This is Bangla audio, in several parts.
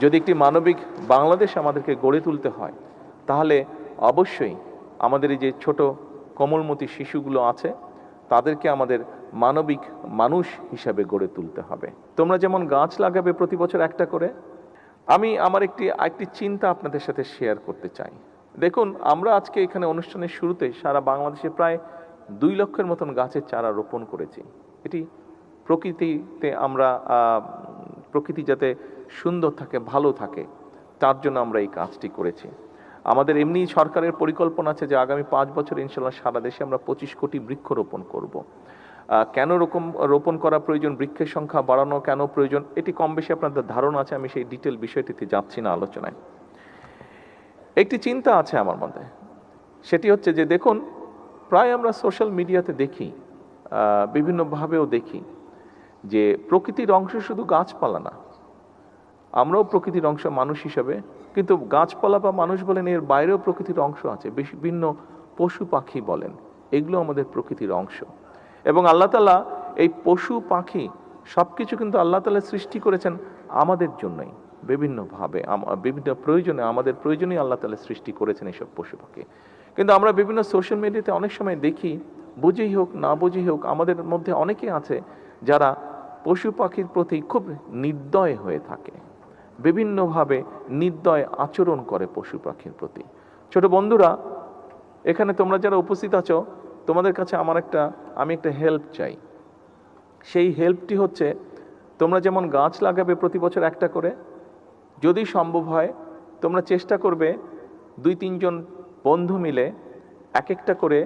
যদি একটি মানবিক বাংলাদেশ আমাদেরকে গড়ে তুলতে হয়, তাহলে অবশ্যই আমাদের এই যে ছোট কোমলমতি শিশুগুলো আছে তাদেরকে আমাদের মানবিক মানুষ হিসাবে গড়ে তুলতে হবে। তোমরা যেমন গাছ লাগাবে প্রতি বছর একটা করে, আমি আমার একটি চিন্তা আপনাদের সাথে শেয়ার করতে চাই। দেখুন, আমরা আজকে এখানে অনুষ্ঠানের শুরুতে সারা বাংলাদেশে প্রায় 2 লক্ষের মতন গাছের চারা রোপণ করেছি। এটি প্রকৃতিতে আমরা প্রকৃতি যাতে সুন্দর থাকে, ভালো থাকে, তার জন্য আমরা এই কাজটি করেছি। আমাদের এমনি সরকারের পরিকল্পনা আছে যে আগামী 5 বছর ইনশাল্লাহ সারা দেশে আমরা 25 কোটি বৃক্ষ রোপণ করব। কেন রোপণ করা প্রয়োজন, বৃক্ষের সংখ্যা বাড়ানো কেন প্রয়োজন, এটি কম বেশি আপনাদের ধারণা আছে, আমি সেই ডিটেল বিষয়টিতে যাচ্ছি না আলোচনায়। একটি চিন্তা আছে আমার মধ্যে, সেটি হচ্ছে যে দেখুন, প্রায় আমরা সোশ্যাল মিডিয়াতে দেখি, বিভিন্নভাবেও দেখি যে প্রকৃতির অংশ শুধু গাছপালা না, আমরাও প্রকৃতির অংশ মানুষ হিসাবে, কিন্তু গাছপালা বা মানুষ বলেন এর বাইরেও প্রকৃতির অংশ আছে, বিভিন্ন পশু পাখি বলেন, এগুলো আমাদের প্রকৃতির অংশ। এবং আল্লাহ তাআলা এই পশু পাখি সব কিছু কিন্তু আল্লাহ তাআলা সৃষ্টি করেছেন আমাদের জন্যই, বিভিন্নভাবে বিভিন্ন প্রয়োজনে, আমাদের প্রয়োজনেই আল্লাহ তাআলা সৃষ্টি করেছেন এইসব পশু পাখি। কিন্তু আমরা বিভিন্ন সোশ্যাল মিডিয়াতে অনেক সময় দেখি, বুঝেই হোক না বুঝেই হোক, আমাদের মধ্যে অনেকে আছে যারা পশু পাখির প্রতি খুব নির্দয় হয়ে থাকে, বিভিন্নভাবে নির্দয় আচরণ করে পশু পাখির প্রতি। ছোট বন্ধুরা, এখানে তোমরা যারা উপস্থিত আছো, তোমাদের কাছে আমি একটা হেল্প চাই। সেই হেল্পটি হচ্ছে, তোমরা যেমন গাছ লাগাবে প্রতি বছর একটা করে, যদি সম্ভব হয় তোমরা চেষ্টা করবে 2-3 জন বন্ধু মিলে এক একটা করে,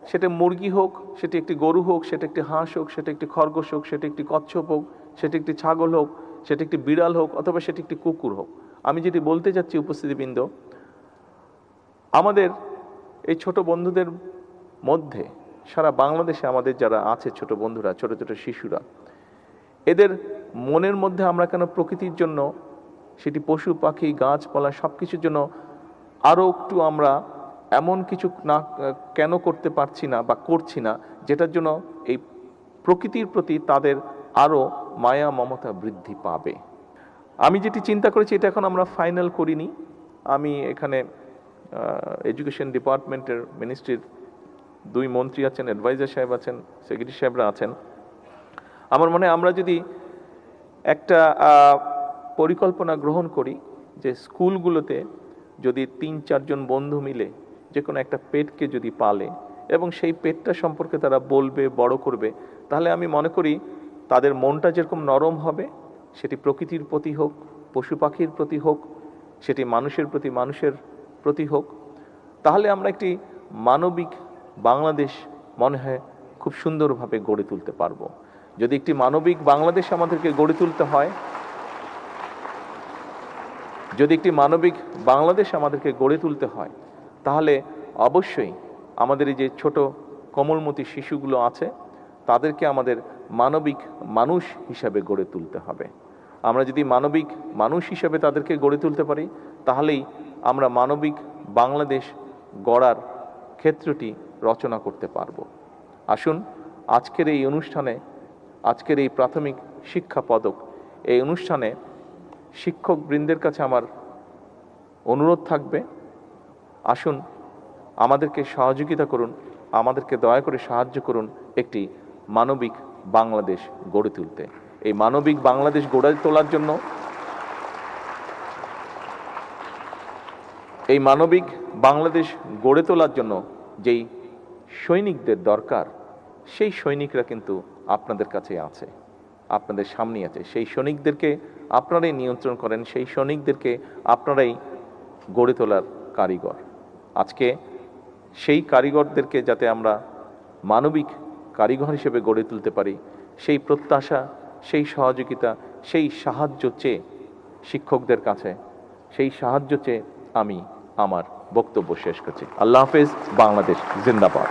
সেটা মুরগি হোক, সেটা একটি গরু হোক, সেটা একটি হাঁস হোক, সেটা একটি খরগোশ হোক, সেটা একটি কচ্ছপ হোক, সেটা একটি ছাগল হোক, সেটা একটি বিড়াল হোক, অথবা সেটা একটি কুকুর হোক। আমি যেটি বলতে চাচ্ছি উপস্থিতিবৃন্দ, আমাদের এই ছোট বন্ধুদের মধ্যে সারা বাংলাদেশে আমাদের যারা আছে ছোট বন্ধুরা, ছোট ছোট শিশুরা, এদের মনের মধ্যে আমরা কেন প্রকৃতির জন্য, সেটি পশু পাখি গাছপালা সব কিছুর জন্য আরও একটু আমরা এমন কিছু না কেন করতে পারছি না বা করছি না, যেটার জন্য এই প্রকৃতির প্রতি তাদের আরও মায়া মমতা বৃদ্ধি পাবে। আমি যেটি চিন্তা করেছি, এটা এখন আমরা ফাইনাল করিনি। আমি এখানে এডুকেশন ডিপার্টমেন্টের মিনিস্ট্রির 2 মন্ত্রী আছেন, অ্যাডভাইজার সাহেব আছেন, সেক্রেটারি সাহেবরা আছেন। আমার মনে হয় আমরা যদি একটা পরিকল্পনা গ্রহণ করি যে স্কুলগুলোতে যদি 3-4 জন বন্ধু মিলে যে কোনো একটা পেটকে যদি পালে এবং সেই পেটটা সম্পর্কে তারা বলবে, বড় করবে, তাহলে আমি মনে করি তাদের মনটা যেরকম নরম হবে, সেটি প্রকৃতির প্রতি হোক, পশু পাখির প্রতি হোক, সেটি মানুষের প্রতি হোক, তাহলে আমরা একটি মানবিক বাংলাদেশ মনে হয় খুব সুন্দরভাবে গড়ে তুলতে পারবো। যদি একটি মানবিক বাংলাদেশ আমাদেরকে গড়ে তুলতে হয়, তাহলে অবশ্যই আমাদের এই যে ছোট কোমলমতি শিশুগুলো আছে তাদেরকে আমাদের মানবিক মানুষ হিসাবে গড়ে তুলতে হবে। আমরা যদি মানবিক মানুষ হিসাবে তাদেরকে গড়ে তুলতে পারি, তাহলেই আমরা মানবিক বাংলাদেশ গড়ার ক্ষেত্রটি রচনা করতে পারবো। আসুন, আজকের এই অনুষ্ঠানে, আজকের এই প্রাথমিক শিক্ষা পদক এই অনুষ্ঠানে শিক্ষকবৃন্দের কাছে আমার অনুরোধ থাকবে, আসুন আমাদেরকে সহযোগিতা করুন, আমাদেরকে দয়া করে সাহায্য করুন একটি মানবিক বাংলাদেশ গড়ে তুলতে। এই মানবিক বাংলাদেশ গড়ে তোলার জন্য যেই সৈনিকদের দরকার, সেই সৈনিকরা কিন্তু আপনাদের কাছে আছে, আপনাদের সামনে আছে। সেই সৈনিকদেরকে আপনারাই নিয়ন্ত্রণ করেন, সেই সৈনিকদেরকে আপনারাই গড়ে তোলার কারিগর। আজকে সেই কারিগরদেরকে যাতে আমরা মানবিক কারিগর হিসেবে গড়ে তুলতে পারি, সেই প্রত্যাশা, সেই সহযোগিতা, সেই সাহায্য চেয়ে শিক্ষকদের কাছে, সেই সাহায্য চেয়ে আমি আমার বক্তব্য শেষ করছি। আল্লাহ হাফেজ। বাংলাদেশ জিন্দাবাদ।